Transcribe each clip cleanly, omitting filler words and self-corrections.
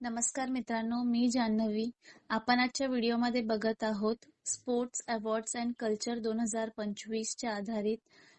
नमस्कार मित्रांनो, मी जान्हवी. आपण आजच्या व्हिडिओमध्ये बघत आहोत स्पोर्ट्स अवॉर्ड्स अँड कल्चर 2025 च्या आधारित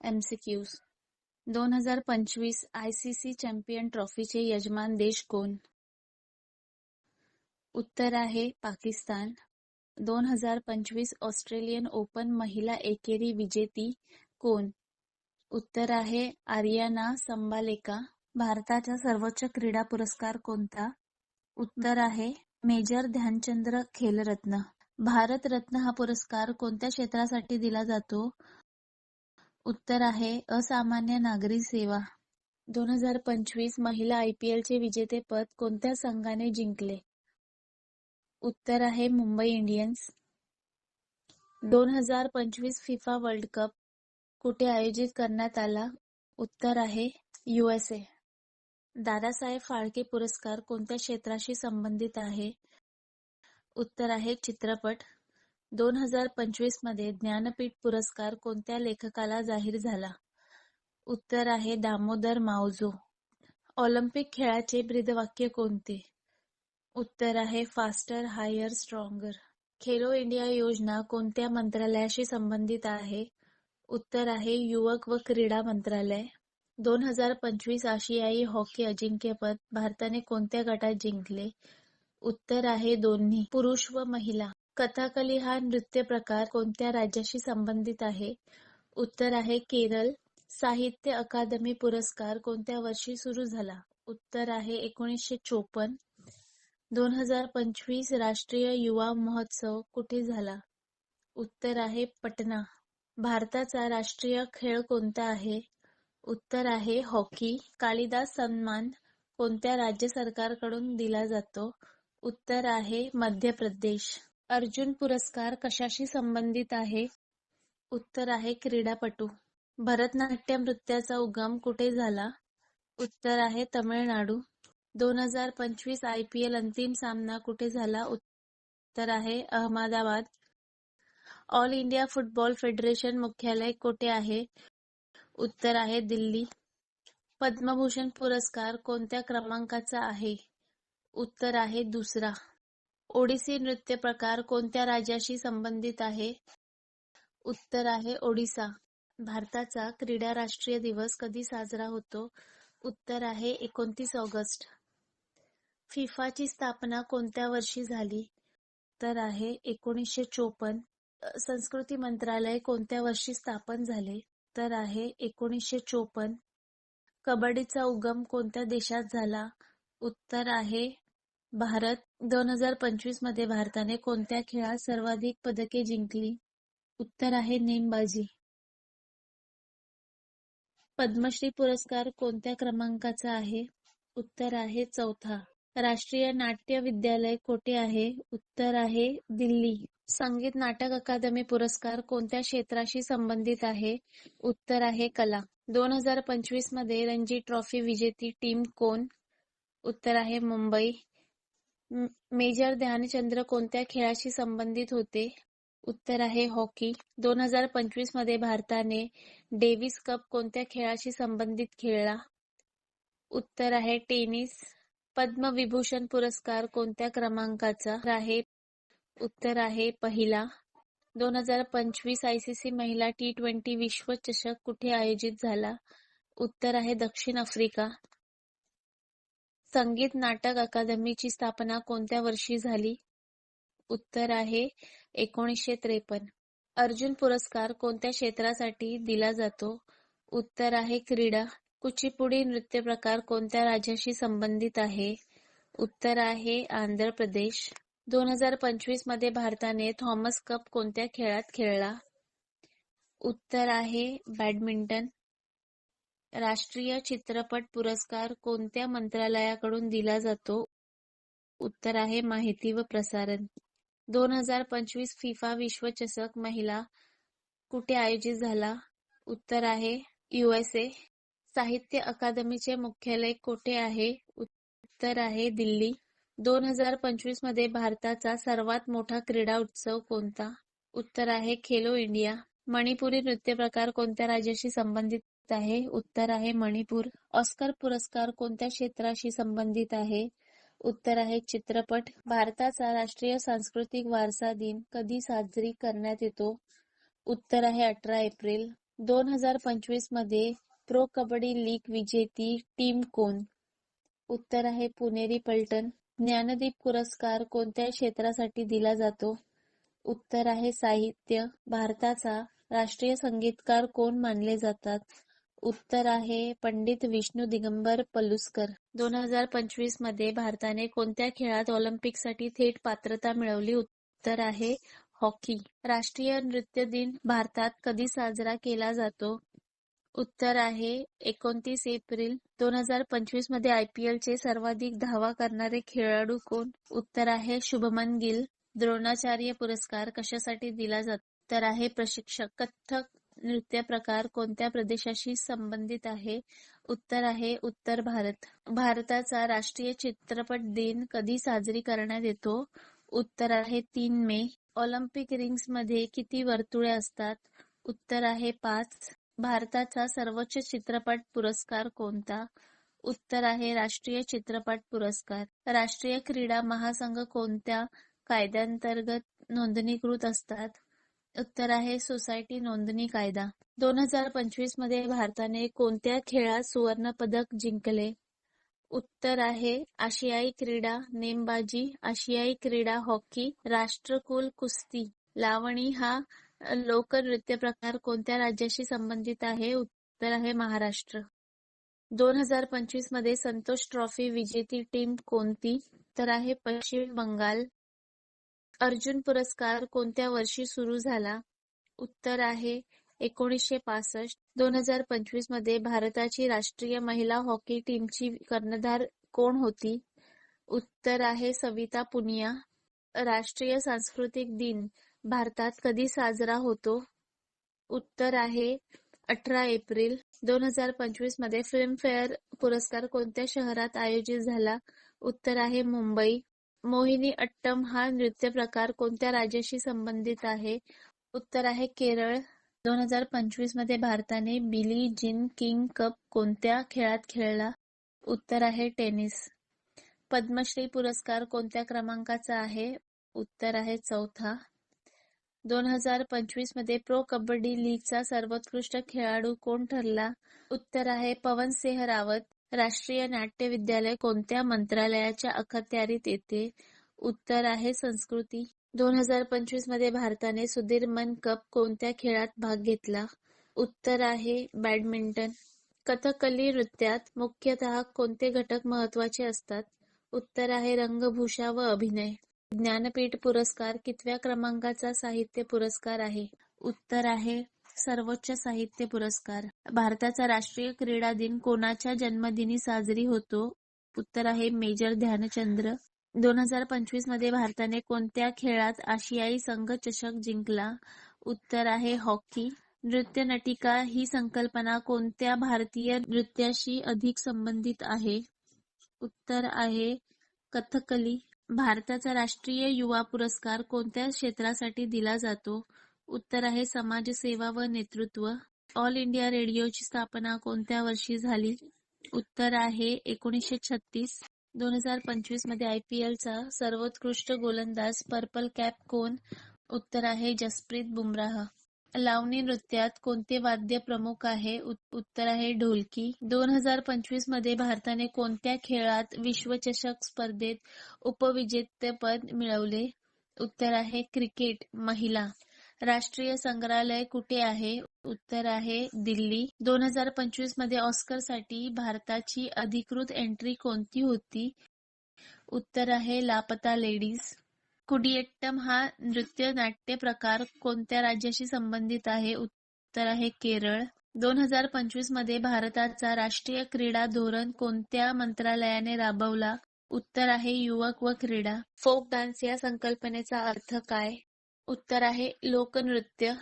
MCQs. 2025 ICC चॅम्पियन ट्रॉफीचे यजमान देश कोण? उत्तर आहे पाकिस्तान. 2025 ऑस्ट्रेलियन ओपन महिला एकेरी विजेती कोण? उत्तर आहे आर्याना संबालेका. भारताचा सर्वोच्च क्रीडा पुरस्कार कोणता? उत्तर आहे मेजर ध्यानचंद खेलरत्न. भारत रत्न हा पुरस्कार कोणत्या क्षेत्रासाठी दिला जातो? उत्तर आहे असामान्य नागरी सेवा. 2025 महिला IPL चे विजेतेपद कोणत्या संघाने जिंकले? उत्तर आहे Mumbai Indians. 2025 FIFA world cup कुठे आयोजित करण्यात आला? उत्तर आहे USA. दादासाहेब फाळके पुरस्कार कोणत्या क्षेत्राशी संबंधित आहे? उत्तर आहे चित्रपट. 2025 मध्ये ज्ञानपीठ पुरस्कार कोणत्या लेखकाला जाहीर झाला? उत्तर आहे दामोदर मावजो. ऑलिम्पिक खेळाचे ब्रीदवाक्य कोणते? उत्तर आहे फास्टर, हायर, स्ट्रॉंगर. खेलो इंडिया योजना कोणत्या मंत्रालयाशी संबंधित आहे? उत्तर आहे युवक व क्रीडा मंत्रालय. 2025 आशियाई हॉकी अजिंक्यपद भारताने कोणत्या गटात जिंकले? उत्तर आहे दोन्ही, पुरुष व महिला. कथकली हा नृत्य प्रकार कोणत्या राज्याशी संबंधित आहे? उत्तर आहे केरळ. साहित्य अकादमी पुरस्कार कोणत्या वर्षी सुरू झाला? उत्तर आहे 1954. 2025 राष्ट्रीय युवा महोत्सव कुठे झाला? उत्तर आहे पटना. भारताचा राष्ट्रीय खेळ कोणता आहे? उत्तर आहे हॉकी. कालिदास सन्मान कोणत्या राज्य सरकारकडून दिला जातो? उत्तर आहे मध्य प्रदेश. अर्जुन पुरस्कार कशाशी संबंधित आहे? उत्तर आहे क्रीडापटू. भरतनाट्यम नृत्याचा उगम कुठे झाला? उत्तर आहे तमिळनाडू. 2025 IPL अंतिम सामना कुठे झाला? उत्तर आहे Ahmedabad. All India football federation मुख्यालय कुठे आहे? उत्तर आहे दिल्ली. पद्मभूषण पुरस्कार कोणत्या क्रमांकाचा आहे? उत्तर आहे दुसरा. ओडिसी नृत्य प्रकार कोणत्या राज्याशी संबंधित आहे? उत्तर आहे ओडिसा. भारताचा क्रीडा राष्ट्रीय दिवस कधी साजरा होतो? उत्तर आहे 29 ऑगस्ट. फिफाची स्थापना कोणत्या वर्षी झाली? उत्तर आहे 1954. संस्कृती मंत्रालय कोणत्या वर्षी स्थापन झाले? उत्तर आहे 1954. कबड्डीचा उगम कोणत्या देशात झाला? उत्तर आहे भारत. 2025 मध्ये भारताने कोणत्या खेळात सर्वाधिक पदके जिंकली? उत्तर आहे नेमबाजी. पद्मश्री पुरस्कार कोणत्या क्रमांकाचा आहे? उत्तर आहे चौथा. राष्ट्रीय नाट्य विद्यालय कोठे आहे? उत्तर आहे दिल्ली. संगीत नाटक अकादमी पुरस्कार कोणत्या क्षेत्राशी संबंधित आहे? उत्तर आहे कला. 2025 मध्ये रणजी ट्रॉफी विजेती टीम कोण? उत्तर आहे मुंबई. मेजर ध्यानचंद कोणत्या खेळाशी संबंधित होते? उत्तर आहे हॉकी. 2025 मध्ये भारताने डेव्हिस कप कोणत्या खेळाशी संबंधित खेळला? उत्तर आहे टेनिस. पद्मविभूषण पुरस्कार कोणत्या क्रमांकाचा आहे? उत्तर आहे पहिला. 2025 ICC महिला T20 विश्वचषक कुठे आयोजित झाला? उत्तर आहे दक्षिण आफ्रिका. संगीत नाटक अकादमीची स्थापना कोणत्या वर्षी झाली? उत्तर आहे 1953. अर्जुन पुरस्कार कोणत्या क्षेत्रासाठी दिला जातो? उत्तर आहे क्रीडा. कुचिपुडी नृत्य प्रकार कोणत्या राज्याशी संबंधित आहे? उत्तर आहे आंध्र प्रदेश. 2025 मध्ये भारताने थॉमस कप कोणत्या खेळात खेळला? उत्तर आहे बॅडमिंटन. राष्ट्रीय चित्रपट पुरस्कार कोणत्या मंत्रालयाकडून दिला जातो? उत्तर आहे माहिती व प्रसारण. 2025 फिफा विश्वचषक महिला कुठे आयोजित झाला? उत्तर आहे USA. साहित्य अकादमीचे मुख्यालय कोठे आहे? उत्तर आहे दिल्ली. 2025 मध्ये भारताचा सर्वात मोठा क्रीडा उत्सव कोणता? उत्तर आहे खेलो इंडिया. मणिपुरी नृत्य प्रकार कोणत्या राज्याशी संबंधित आहे? उत्तर आहे मणिपूर. ऑस्कर पुरस्कार कोणत्या क्षेत्राशी संबंधित आहे? उत्तर आहे चित्रपट. भारताचा राष्ट्रीय सांस्कृतिक वारसा दिन कधी साजरी करण्यात येतो? उत्तर आहे 18 एप्रिल. 2025 मध्ये प्रो कबड्डी लीग विजेती टीम कोण? उत्तर आहे पुणेरी पलटण. ज्ञानदीप पुरस्कार कोणत्या क्षेत्रासाठी दिला जातो? उत्तर आहे साहित्य. भारताचा राष्ट्रीय संगीतकार कोण मानले जातात? उत्तर आहे पंडित विष्णू दिगंबर पलुसकर. 2025 मध्ये भारताने कोणत्या खेळात ऑलिम्पिकसाठी थेट पात्रता मिळवली? उत्तर आहे हॉकी. राष्ट्रीय नृत्य दिन भारतात कधी साजरा केला जातो? उत्तर आहे 29 एप्रिल. 2025 मध्ये IPL चे सर्वाधिक धावा करणारे खेळाडू कोण? उत्तर आहे शुभमन गिल. द्रोणाचार्य पुरस्कार कशासाठी दिला जातो? उत्तर आहे प्रशिक्षक. कथ्थक नृत्य प्रकार कोणत्या प्रदेशाशी संबंधित आहे? उत्तर आहे उत्तर भारत. भारताचा राष्ट्रीय चित्रपट दिन कधी साजरी करण्यात येतो? उत्तर आहे 3 मे. ऑलिम्पिक रिंग्स मध्ये किती वर्तुळे असतात? उत्तर आहे 5. भारताचा सर्वोच्च चित्रपट पुरस्कार कोणता? उत्तर आहे राष्ट्रीय चित्रपट पुरस्कार. राष्ट्रीय क्रीडा महासंघ कोणत्या कायद्यांतर्गत नोंदणीकृत असतात? उत्तर आहे सोसायटी नोंदणी कायदा. 2025 मध्ये भारताने कोणत्या खेळात सुवर्ण पदक जिंकले? उत्तर आहे आशियाई क्रीडा नेमबाजी, आशियाई क्रीडा हॉकी, राष्ट्रकुल कुस्ती. लावणी हा लोकनृत्य प्रकार कोणत्या राज्याशी संबंधित आहे? उत्तर आहे महाराष्ट्र. 2025 मध्ये संतोष ट्रॉफी विजेती टीम कोणती? उत्तर आहे पश्चिम बंगाल. अर्जुन पुरस्कार कोणत्या वर्षी सुरू झाला? उत्तर आहे 1965. 2025 मध्ये भारताची राष्ट्रीय महिला हॉकी टीमची कर्णधार कोण होती? उत्तर आहे सविता पुनिया. राष्ट्रीय सांस्कृतिक दिन भारतात कधी साजरा होतो? उत्तर आहे 18 एप्रिल. 2025 मध्ये फिल्मफेअर पुरस्कार कोणत्या शहरात आयोजित झाला? उत्तर आहे मुंबई. मोहिनी अट्टम हा नृत्य प्रकार कोणत्या राज्याशी संबंधित आहे? उत्तर आहे केरळ. 2025 मध्ये भारताने बिली जीन किंग कप कोणत्या खेळात खेळला? उत्तर आहे टेनिस. पद्मश्री पुरस्कार कोणत्या क्रमांकाचा आहे? उत्तर आहे 4था. 2025 मध्ये प्रो कबड्डी लीगचा सर्वोत्कृष्ट खेळाडू कोण ठरला? उत्तर आहे पवन सिंह रावत. राष्ट्रीय नाट्य विद्यालय कोणत्या मंत्रालयाच्या अखत्यारीत येते? उत्तर आहे संस्कृती. 2025 मध्ये भारताने सुदीरमन कप कोणत्या खेळात भाग घेतला? उत्तर आहे बॅडमिंटन. कथकली नृत्यात मुख्यतः कोणते घटक महत्त्वाचे असतात? उत्तर आहे रंगभूषा व अभिनय. ज्ञानपीठ पुरस्कार कितव्या क्रमांकाचा साहित्य पुरस्कार आहे? उत्तर आहे सर्वोच्च साहित्य पुरस्कार. भारताचा राष्ट्रीय क्रीडा दिन कोणाच्या जन्मदिनी साजरी होतो? उत्तर आहे मेजर ध्यानचंद्र. 2025 मध्ये भारताने कोणत्या खेळात आशियाई संघ चषक जिंकला? उत्तर आहे हॉकी. नृत्य नटिका ही संकल्पना कोणत्या भारतीय नृत्याशी अधिक संबंधित आहे? उत्तर आहे कथकली. भारताचा राष्ट्रीय युवा पुरस्कार कोणत्या क्षेत्रासाठी दिला जातो? उत्तर आहे समाजसेवा व नेतृत्व. ऑल इंडिया रेडिओची स्थापना कोणत्या वर्षी झाली? उत्तर आहे 1936. 2025 मध्ये IPL चा सर्वोत्कृष्ट गोलंदाज पर्पल कॅप कोण? उत्तर आहे जसप्रीत बुमराह. लावणी नृत्यात कोणते वाद्य प्रमुख आहे? उत्तर आहे ढोलकी. 2025 मध्ये भारताने कोणत्या खेळात विश्वचषक स्पर्धेत उपविजेतेपद मिळवले? उत्तर आहे क्रिकेट महिला. राष्ट्रीय संग्रहालय कुठे आहे? उत्तर आहे दिल्ली. 2025 मध्ये ऑस्करसाठी भारताची अधिकृत एंट्री कोणती होती? उत्तर आहे लापता लेडीज. कुडियट्टम हा नृत्य नाट्य प्रकार कोणत्या राज्याशी संबंधित आहे? उत्तर आहे केरळ. 2025 मध्ये भारताचा राष्ट्रीय क्रीडा धोरण कोणत्या मंत्रालयाने राबवला? उत्तर आहे युवक व क्रीडा. फोक डान्स या संकल्पनेचा अर्थ काय? उत्तर आहे लोकनृत्य.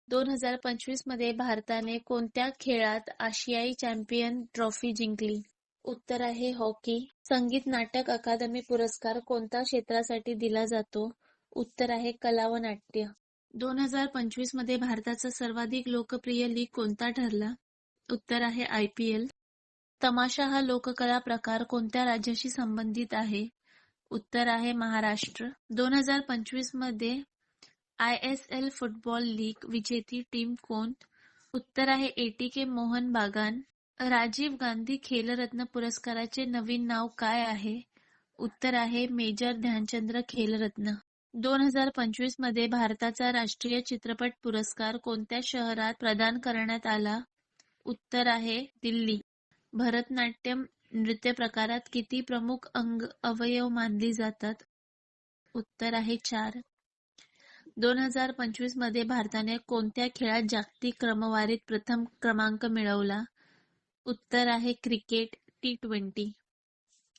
2025 मध्ये भारताने कोणत्या खेळात आशियाई चॅम्पियन ट्रॉफी जिंकली? उत्तर आहे हॉकी. संगीत नाटक अकादमी पुरस्कार कोणत्या क्षेत्रासाठी दिला जातो? उत्तर आहे कला व नाट्य. 2025 मध्ये भारताचा सर्वाधिक लोकप्रिय लीग कोणता ठरला? उत्तर आहे IPL. तमाशा हा लोककला प्रकार कोणत्या राज्याशी संबंधित आहे? उत्तर आहे महाराष्ट्र. 2025 मध्ये ISL फुटबॉल लीग विजेती टीम कोण? उत्तर आहे ATK मोहन बागान. राजीव गांधी खेलरत्न पुरस्काराचे नवीन नाव काय आहे? उत्तर आहे मेजर ध्यानचंद्र खेलरत्न. 2025 मध्ये भारताचा राष्ट्रीय चित्रपट पुरस्कार कोणत्या शहरात प्रदान करण्यात आला? उत्तर आहे दिल्ली. भरतनाट्यम नृत्य प्रकारात किती प्रमुख अवयव मानली जातात? उत्तर आहे 4. 2025 मध्ये भारताने कोणत्या खेळात जागतिक क्रमवारीत प्रथम क्रमांक मिळवला? उत्तर आहे क्रिकेट T20.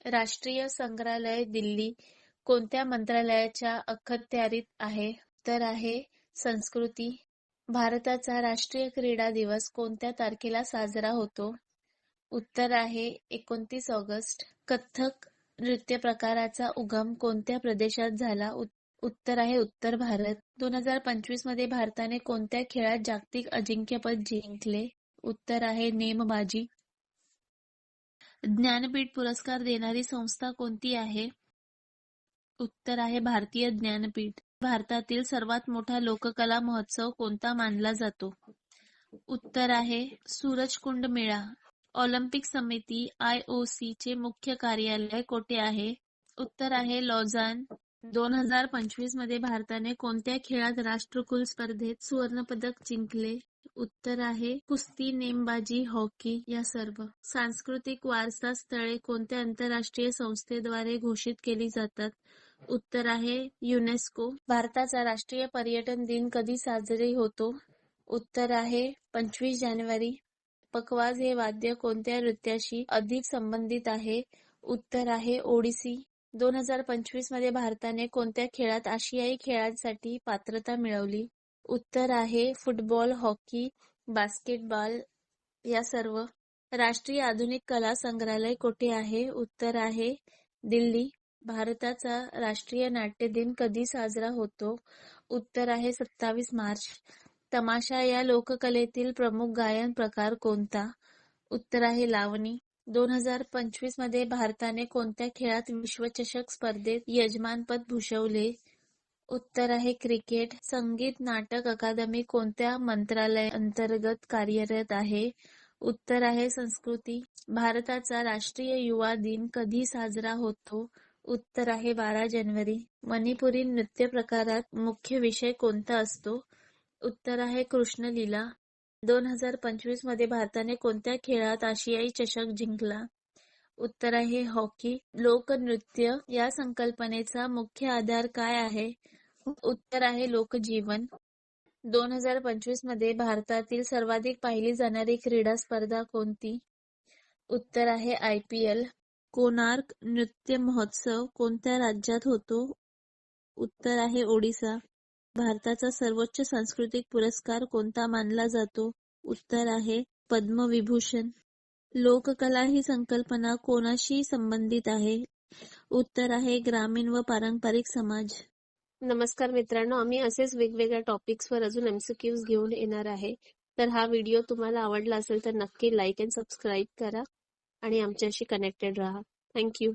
राष्ट्रीय संग्रहालय दिल्ली कोणत्या मंत्रालयाच्या अखत्यारीत आहे? उत्तर आहे संस्कृती. भारताचा राष्ट्रीय क्रीडा दिवस कोणत्या तारखेला साजरा होतो? उत्तर आहे 29 ऑगस्ट. कथ्थक नृत्य प्रकाराचा उगम कोणत्या प्रदेशात झाला? उत्तर आहे उत्तर भारत. 2025 मध्ये भारताने कोणत्या खेळात जागतिक अजिंक्यपद जिंकले? उत्तर आहे नेमबाजी. ज्ञानपीठ पुरस्कार देणारी संस्था कोणती आहे? उत्तर आहे भारतीय ज्ञानपीठ. भारतातील सर्वात मोठा लोककला महोत्सव कोणता मानला जातो? उत्तर आहे सूरजकुंड मेळा. ऑलिम्पिक समिती IOC चे मुख्य कार्यालय कोठे आहे? उत्तर आहे लॉझान. 2025 मध्ये भारताने कोणत्या खेळात राष्ट्रकुल स्पर्धेत सुवर्णपदक जिंकले? उत्तर आहे कुस्ती, नेमबाजी, हॉकी या सर्व. सांस्कृतिक वारसा स्थळे कोणत्या आंतरराष्ट्रीय संस्थेद्वारे घोषित केली जातात? उत्तर आहे युनेस्को. भारताचा राष्ट्रीय पर्यटन दिन कधी साजरी होतो? उत्तर आहे 25 जानेवारी. पखवाज हे वाद्य कोणत्या नृत्याशी अधिक संबंधित आहे? उत्तर आहे ओडिसी. 2025 मध्ये भारताने कोणत्या खेळात आशियाई खेळांसाठी पात्रता मिळवली? उत्तर आहे फुटबॉल, हॉकी, बास्केटबॉल या सर्व. राष्ट्रीय आधुनिक कला संग्रहालय कोठे आहे? उत्तर आहे दिल्ली. भारताचा राष्ट्रीय नाट्य दिन कधी साजरा होतो? उत्तर आहे 27 मार्च. तमाशा या लोककलेतील प्रमुख गायन प्रकार कोणता? उत्तर आहे लावणी. 2025 मध्ये भारताने कोणत्या खेळात विश्वचषक स्पर्धेत यजमानपद भूषवले? उत्तर आहे क्रिकेट. संगीत नाटक अकादमी कोणत्या मंत्रालय अंतर्गत कार्यरत आहे? उत्तर आहे संस्कृती. भारताचा राष्ट्रीय युवा दिन कधी साजरा होतो? उत्तर आहे 12 जानेवारी. मणिपुरी नृत्य प्रकारात मुख्य विषय कोणता असतो? उत्तर आहे कृष्णलीला. 2025 मध्ये भारताने कोणत्या खेळात आशियाई चषक जिंकला? उत्तर आहे हॉकी. लोकनृत्य या संकल्पनेचा मुख्य आधार काय आहे? उत्तर आहे लोकजीवन. 2025 मध्ये भारतातील सर्वाधिक पाहिली जाणारी क्रीडा स्पर्धा कोणती? उत्तर आहे IPL. कोणार्क नृत्य महोत्सव कोणत्या राज्यात होतो? उत्तर आहे ओडिसा. भारताचा सर्वोच्च सांस्कृतिक पुरस्कार कोणता मानला जातो? उत्तर आहे पद्मविभूषण. लोककला ही संकल्पना कोणाशी संबंधित आहे? उत्तर आहे ग्रामीण व पारंपरिक समाज. नमस्कार मित्रांनो, आम्ही असेच वेगवेगळ्या टॉपिक्सवर अजून MCQs घेऊन येणार आहे. तर हा व्हिडिओ तुम्हाला आवडला असेल तर नक्की लाईक अँड सबस्क्राईब करा आणि आमच्याशी कनेक्टेड राहा. थँक्यू.